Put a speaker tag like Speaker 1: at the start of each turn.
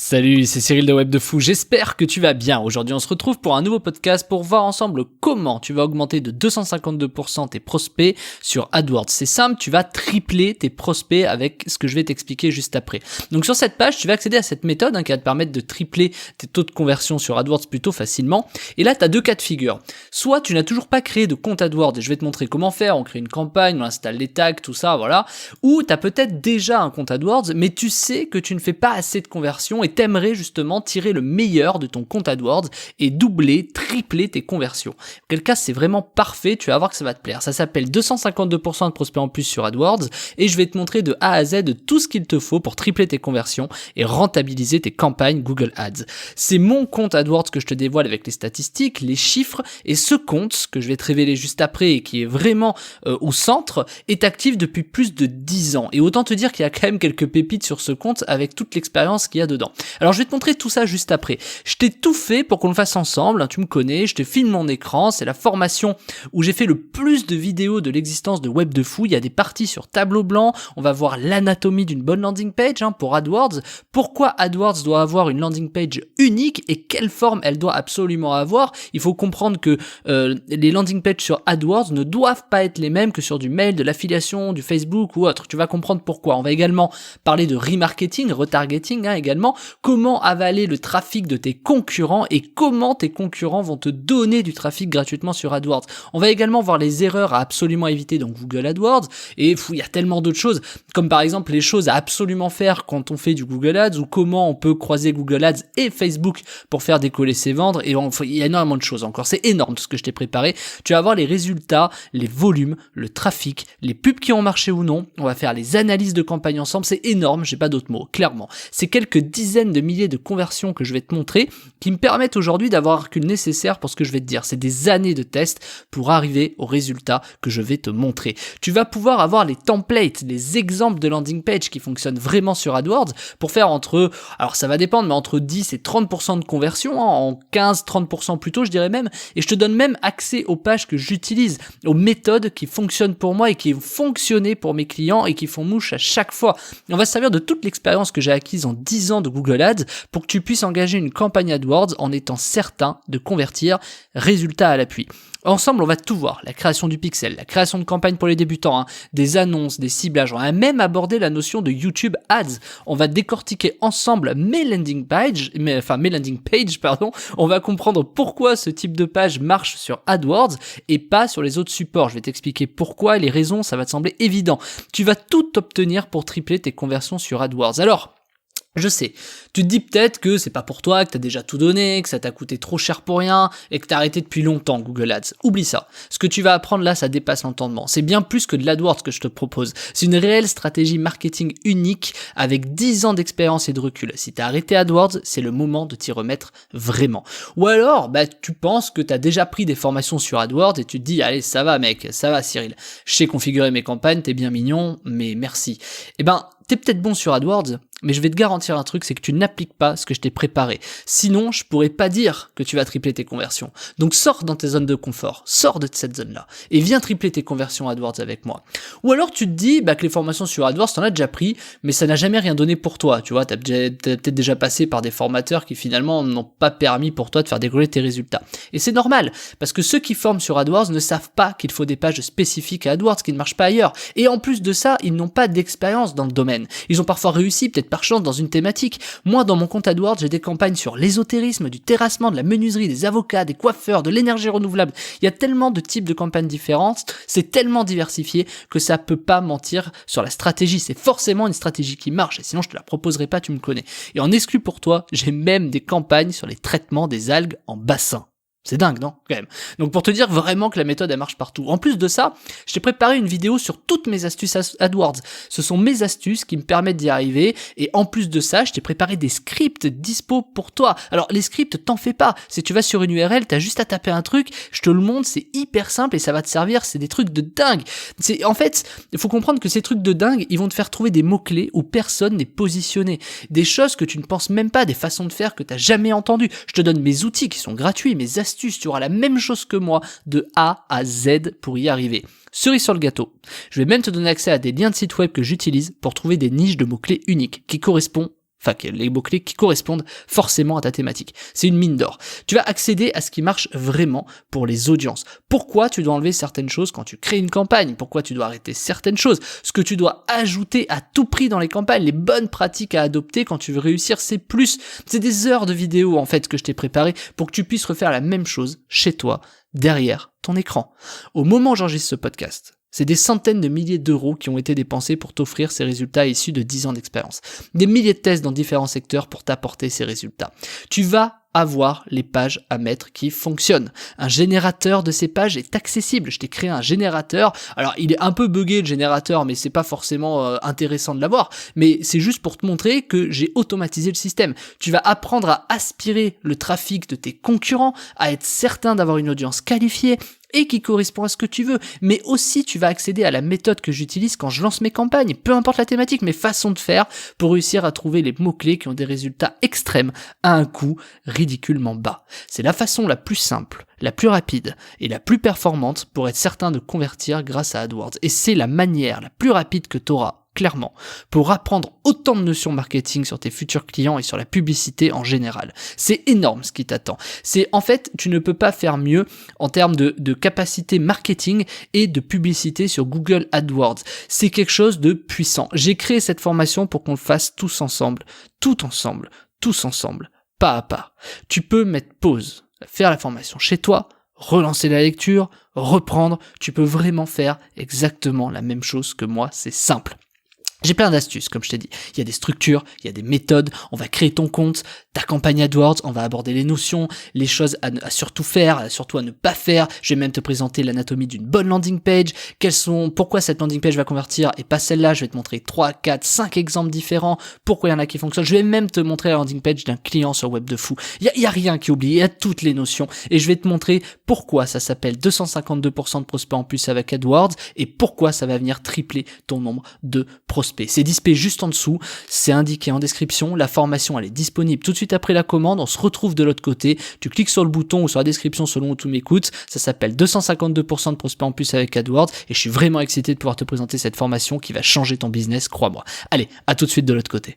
Speaker 1: Salut, c'est Cyril de Web de Fou, j'espère que tu vas bien. Aujourd'hui on se retrouve pour un nouveau podcast pour voir ensemble comment tu vas augmenter de 252% tes prospects sur AdWords. C'est simple, tu vas tripler tes prospects avec ce que je vais t'expliquer juste après. Donc sur cette page, tu vas accéder à cette méthode qui va te permettre de tripler tes taux de conversion sur AdWords plutôt facilement. Et là tu as deux cas de figure. Soit tu n'as toujours pas créé de compte AdWords et je vais te montrer comment faire, on crée une campagne, on installe les tags, tout ça, voilà. Ou tu as peut-être déjà un compte AdWords mais tu sais que tu ne fais pas assez de conversion et t'aimerais justement tirer le meilleur de ton compte AdWords et doubler, tripler tes conversions. En quel cas c'est vraiment parfait, tu vas voir que ça va te plaire. Ça s'appelle 252% de prospects en plus sur AdWords et je vais te montrer de A à Z tout ce qu'il te faut pour tripler tes conversions et rentabiliser tes campagnes Google Ads. C'est mon compte AdWords que je te dévoile avec les statistiques, les chiffres, et ce compte que je vais te révéler juste après et qui est vraiment au centre est actif depuis plus de 10 ans. Et autant te dire qu'il y a quand même quelques pépites sur ce compte avec toute l'expérience qu'il y a dedans. Alors je vais te montrer tout ça juste après. Je t'ai tout fait pour qu'on le fasse ensemble, tu me connais, je te filme mon écran, c'est la formation où j'ai fait le plus de vidéos de l'existence de Web de Fou. Il y a des parties sur tableau blanc, on va voir l'anatomie d'une bonne landing page pour AdWords, pourquoi AdWords doit avoir une landing page unique et quelle forme elle doit absolument avoir. Il faut comprendre que les landing pages sur AdWords ne doivent pas être les mêmes que sur du mail, de l'affiliation, du Facebook ou autre. Tu vas comprendre pourquoi. On va également parler de remarketing, retargeting également, comment avaler le trafic de tes concurrents et comment tes concurrents vont te donner du trafic gratuitement sur AdWords. On va également voir les erreurs à absolument éviter dans Google AdWords et il y a tellement d'autres choses, comme par exemple les choses à absolument faire quand on fait du Google Ads ou comment on peut croiser Google Ads et Facebook pour faire décoller ses ventes. Et il y a énormément de choses encore, c'est énorme tout ce que je t'ai préparé. Tu vas voir les résultats, les volumes, le trafic, les pubs qui ont marché ou non. On va faire les analyses de campagne ensemble, c'est énorme, j'ai pas d'autres mots, clairement. C'est quelques dizaines de milliers de conversions que je vais te montrer qui me permettent aujourd'hui d'avoir un recul nécessaire pour ce que je vais te dire. C'est des années de tests pour arriver aux résultats que je vais te montrer. Tu vas pouvoir avoir les templates, les exemples de landing page qui fonctionnent vraiment sur AdWords pour faire alors ça va dépendre, mais entre 10 et 30% de conversion, en 15-30% plutôt je dirais même, et je te donne même accès aux pages que j'utilise, aux méthodes qui fonctionnent pour moi et qui ont fonctionné pour mes clients et qui font mouche à chaque fois. Et on va se servir de toute l'expérience que j'ai acquise en 10 ans de Google Ads pour que tu puisses engager une campagne AdWords en étant certain de convertir, résultat à l'appui. Ensemble, on va tout voir, la création du pixel, la création de campagnes pour les débutants, des annonces, des ciblages, on va même aborder la notion de YouTube Ads. On va décortiquer ensemble mes landing pages, on va comprendre pourquoi ce type de page marche sur AdWords et pas sur les autres supports. Je vais t'expliquer pourquoi et les raisons, ça va te sembler évident. Tu vas tout obtenir pour tripler tes conversions sur AdWords. Alors, je sais, tu te dis peut-être que c'est pas pour toi, que t'as déjà tout donné, que ça t'a coûté trop cher pour rien et que t'as arrêté depuis longtemps Google Ads. Oublie ça. Ce que tu vas apprendre là, ça dépasse l'entendement. C'est bien plus que de l'AdWords que je te propose. C'est une réelle stratégie marketing unique avec 10 ans d'expérience et de recul. Si t'as arrêté AdWords, c'est le moment de t'y remettre vraiment. Ou alors, tu penses que t'as déjà pris des formations sur AdWords et tu te dis, allez, ça va mec, ça va Cyril. Je sais configurer mes campagnes, t'es bien mignon, mais merci. T'es peut-être bon sur AdWords, mais je vais te garantir un truc, c'est que tu n'appliques pas ce que je t'ai préparé. Sinon, je pourrais pas dire que tu vas tripler tes conversions. Donc sors dans tes zones de confort, sors de cette zone-là, et viens tripler tes conversions AdWords avec moi. Ou alors tu te dis que les formations sur AdWords, t'en as déjà pris, mais ça n'a jamais rien donné pour toi. Tu vois, t'as peut-être déjà passé par des formateurs qui finalement n'ont pas permis pour toi de faire décoller tes résultats. Et c'est normal, parce que ceux qui forment sur AdWords ne savent pas qu'il faut des pages spécifiques à AdWords qui ne marchent pas ailleurs. Et en plus de ça, ils n'ont pas d'expérience dans le domaine. Ils ont parfois réussi, peut-être par chance, dans une thématique. Moi, dans mon compte AdWords, j'ai des campagnes sur l'ésotérisme, du terrassement, de la menuiserie, des avocats, des coiffeurs, de l'énergie renouvelable. Il y a tellement de types de campagnes différentes, c'est tellement diversifié que ça peut pas mentir sur la stratégie. C'est forcément une stratégie qui marche, et sinon je te la proposerai pas, tu me connais. Et en exclu pour toi, j'ai même des campagnes sur les traitements des algues en bassin. C'est dingue, non? Quand même. Donc pour te dire vraiment que la méthode elle marche partout. En plus de ça, je t'ai préparé une vidéo sur toutes mes astuces AdWords. Ce sont mes astuces qui me permettent d'y arriver. Et en plus de ça, je t'ai préparé des scripts dispo pour toi. Alors les scripts, t'en fais pas. Si tu vas sur une URL, t'as juste à taper un truc, je te le montre, c'est hyper simple et ça va te servir. C'est des trucs de dingue. En fait, il faut comprendre que ces trucs de dingue, ils vont te faire trouver des mots-clés où personne n'est positionné. Des choses que tu ne penses même pas, des façons de faire que t'as jamais entendues. Je te donne mes outils qui sont gratuits, mes astuces. Tu auras la même chose que moi de A à Z pour y arriver. Cerise sur le gâteau, je vais même te donner accès à des liens de sites web que j'utilise pour trouver des niches de mots-clés uniques qui correspondent les mots-clés qui correspondent forcément à ta thématique. C'est une mine d'or. Tu vas accéder à ce qui marche vraiment pour les audiences. Pourquoi tu dois enlever certaines choses quand tu crées une campagne? Pourquoi tu dois arrêter certaines choses? Ce que tu dois ajouter à tout prix dans les campagnes, les bonnes pratiques à adopter quand tu veux réussir, c'est des heures de vidéos en fait que je t'ai préparé pour que tu puisses refaire la même chose chez toi, derrière ton écran. Au moment où j'enregistre ce podcast, c'est des centaines de milliers d'euros qui ont été dépensés pour t'offrir ces résultats issus de 10 ans d'expérience. Des milliers de tests dans différents secteurs pour t'apporter ces résultats. Tu vas avoir les pages à mettre qui fonctionnent. Un générateur de ces pages est accessible. Je t'ai créé un générateur. Alors, il est un peu buggé le générateur, mais c'est pas forcément intéressant de l'avoir. Mais c'est juste pour te montrer que j'ai automatisé le système. Tu vas apprendre à aspirer le trafic de tes concurrents, à être certain d'avoir une audience qualifiée et qui correspond à ce que tu veux, mais aussi tu vas accéder à la méthode que j'utilise quand je lance mes campagnes, peu importe la thématique, mes façons de faire pour réussir à trouver les mots-clés qui ont des résultats extrêmes à un coût ridiculement bas. C'est la façon la plus simple, la plus rapide et la plus performante pour être certain de convertir grâce à AdWords. Et c'est la manière la plus rapide que tu auras clairement, pour apprendre autant de notions marketing sur tes futurs clients et sur la publicité en général. C'est énorme ce qui t'attend. En fait, tu ne peux pas faire mieux en termes de capacité marketing et de publicité sur Google AdWords. C'est quelque chose de puissant. J'ai créé cette formation pour qu'on le fasse tous ensemble, pas à pas. Tu peux mettre pause, faire la formation chez toi, relancer la lecture, reprendre. Tu peux vraiment faire exactement la même chose que moi, c'est simple. J'ai plein d'astuces, comme je t'ai dit. Il y a des structures, il y a des méthodes, on va créer ton compte, ta campagne AdWords, on va aborder les notions, les choses à surtout faire, surtout à ne pas faire. Je vais même te présenter l'anatomie d'une bonne landing page, pourquoi cette landing page va convertir et pas celle-là. Je vais te montrer 3, 4, 5 exemples différents, pourquoi il y en a qui fonctionnent. Je vais même te montrer la landing page d'un client sur Web de Fou. Il y a rien qui oublie, il y a toutes les notions et je vais te montrer pourquoi ça s'appelle 252% de prospects en plus avec AdWords et pourquoi ça va venir tripler ton nombre de prospects. C'est display juste en dessous, c'est indiqué en description, la formation elle est disponible tout de suite après la commande, on se retrouve de l'autre côté, tu cliques sur le bouton ou sur la description selon où tu m'écoutes, ça s'appelle 252% de prospects en plus avec AdWords et je suis vraiment excité de pouvoir te présenter cette formation qui va changer ton business, crois-moi. Allez, à tout de suite de l'autre côté.